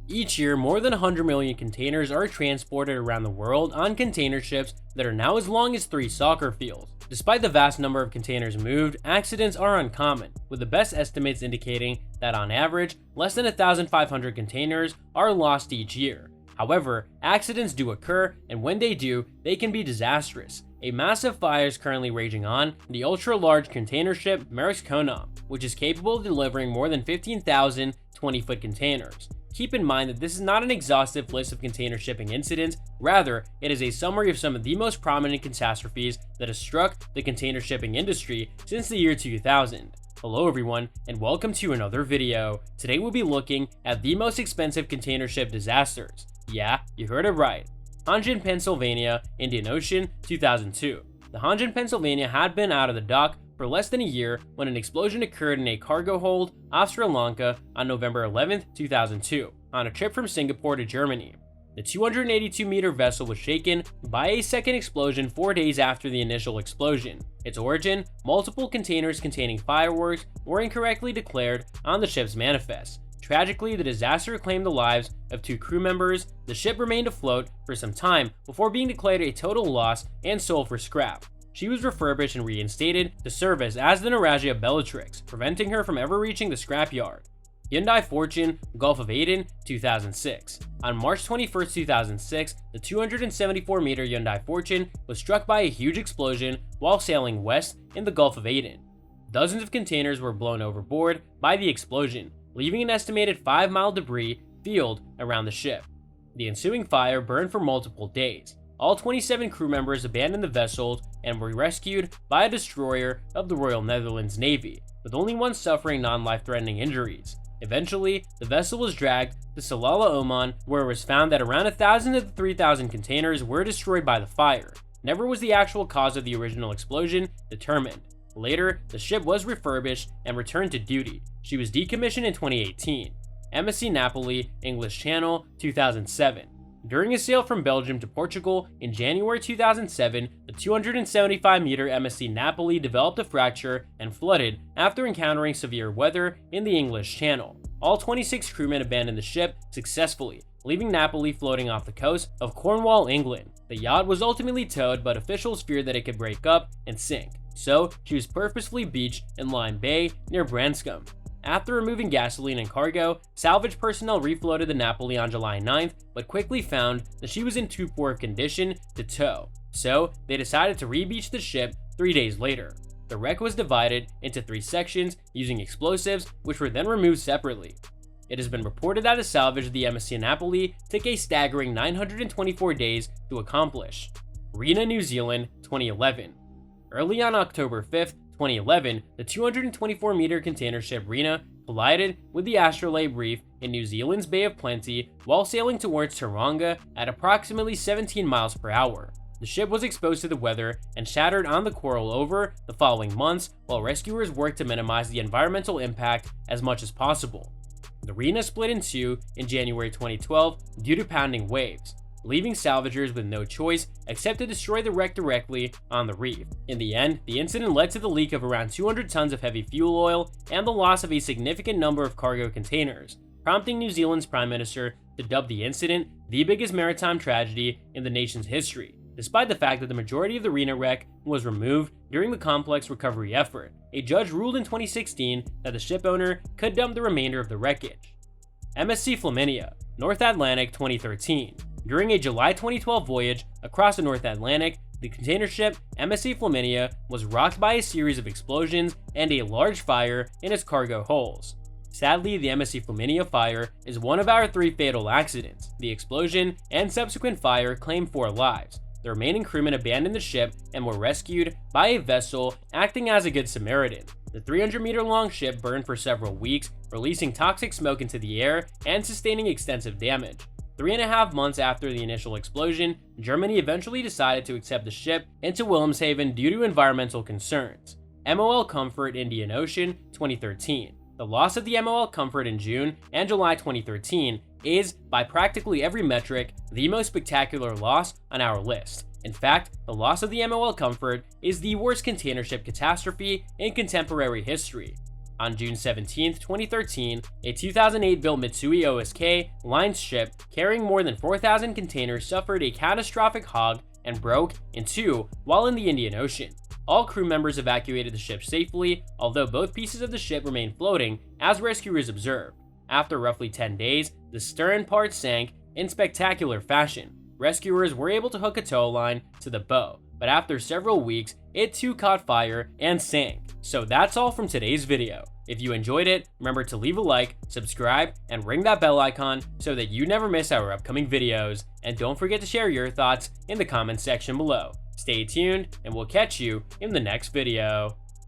Each year, more than 100 million containers are transported around the world on container ships that are now as long as 3 soccer fields. Despite the vast number of containers moved, accidents are uncommon, with the best estimates indicating that on average, less than 1,500 containers are lost each year. However, accidents do occur, and when they do, they can be disastrous. A massive fire is currently raging on the ultra-large container ship Konam, which is capable of delivering more than 15,000 20-foot containers. Keep in mind that this is not an exhaustive list of container shipping incidents, rather, it is a summary of some of the most prominent catastrophes that have struck the container shipping industry since the year 2000. Hello everyone, and welcome to another video. Today we'll be looking at the most expensive container ship disasters. Yeah, you heard it right. Hyundai, Pennsylvania, Indian Ocean, 2002. The Hyundai, Pennsylvania had been out of the dock for less than a year when an explosion occurred in a cargo hold off Sri Lanka on November 11, 2002, on a trip from Singapore to Germany. The 282-meter vessel was shaken by a second explosion 4 days after the initial explosion. Its origin: multiple containers containing fireworks were incorrectly declared on the ship's manifest. Tragically, the disaster claimed the lives of 2 crew members. The ship remained afloat for some time before being declared a total loss and sold for scrap. She was refurbished and reinstated to service as the Nauragia Bellatrix, preventing her from ever reaching the scrapyard. Hyundai Fortune, Gulf of Aden, 2006. On March 21, 2006, the 274-meter Hyundai Fortune was struck by a huge explosion while sailing west in the Gulf of Aden. Dozens of containers were blown overboard by the explosion, leaving an estimated 5-mile debris field around the ship. The ensuing fire burned for multiple days. All 27 crew members abandoned the vessel and were rescued by a destroyer of the Royal Netherlands Navy, with only one suffering non-life-threatening injuries. Eventually, the vessel was dragged to Salalah, Oman, where it was found that around 1,000 of the 3,000 containers were destroyed by the fire. Never was the actual cause of the original explosion determined. Later, the ship was refurbished and returned to duty. She was decommissioned in 2018. MSC Napoli, English Channel, 2007. During a sail from Belgium to Portugal in January 2007, the 275-meter MSC Napoli developed a fracture and flooded after encountering severe weather in the English Channel. All 26 crewmen abandoned the ship successfully, leaving Napoli floating off the coast of Cornwall, England. The yacht was ultimately towed, but officials feared that it could break up and sink, so she was purposefully beached in Lyme Bay near Branscombe. After removing gasoline and cargo, salvage personnel refloated the Napoli on July 9th, but quickly found that she was in too poor of condition to tow, so they decided to re-beach the ship 3 days later. The wreck was divided into 3 sections using explosives, which were then removed separately. It has been reported that the salvage of the MSC Napoli took a staggering 924 days to accomplish. Rena, New Zealand, 2011. Early on October 5th, 2011, the 224-meter container ship Rena collided with the Astrolabe Reef in New Zealand's Bay of Plenty while sailing towards Tauranga at approximately 17 miles per hour. The ship was exposed to the weather and shattered on the coral over the following months while rescuers worked to minimize the environmental impact as much as possible. The Rena split in two in January 2012 due to pounding waves, leaving salvagers with no choice except to destroy the wreck directly on the reef. In the end, the incident led to the leak of around 200 tons of heavy fuel oil and the loss of a significant number of cargo containers, prompting New Zealand's Prime Minister to dub the incident the biggest maritime tragedy in the nation's history. Despite the fact that the majority of the Rena wreck was removed during the complex recovery effort, a judge ruled in 2016 that the ship owner could dump the remainder of the wreckage. MSC Flaminia, North Atlantic, 2013. During a July 2012 voyage across the North Atlantic, the container ship MSC Flaminia was rocked by a series of explosions and a large fire in its cargo holds. Sadly, the MSC Flaminia fire is one of our 3 fatal accidents. The explosion and subsequent fire claimed 4 lives. The remaining crewmen abandoned the ship and were rescued by a vessel acting as a good Samaritan. The 300-meter-long ship burned for several weeks, releasing toxic smoke into the air and sustaining extensive damage. 3.5 months after the initial explosion, Germany eventually decided to accept the ship into Wilhelmshaven due to environmental concerns. MOL Comfort, Indian Ocean, 2013. The loss of the MOL Comfort in June and July 2013 is, by practically every metric, the most spectacular loss on our list. In fact, the loss of the MOL Comfort is the worst container ship catastrophe in contemporary history. On June 17, 2013, a 2008-built Mitsui OSK line ship carrying more than 4,000 containers suffered a catastrophic hog and broke in two while in the Indian Ocean. All crew members evacuated the ship safely, although both pieces of the ship remained floating, as rescuers observed. After roughly 10 days, the stern part sank in spectacular fashion. Rescuers were able to hook a tow line to the bow, but after several weeks, it too caught fire and sank. So that's all from today's video. If you enjoyed it, remember to leave a like, subscribe, and ring that bell icon so that you never miss our upcoming videos. And don't forget to share your thoughts in the comments section below. Stay tuned, and we'll catch you in the next video.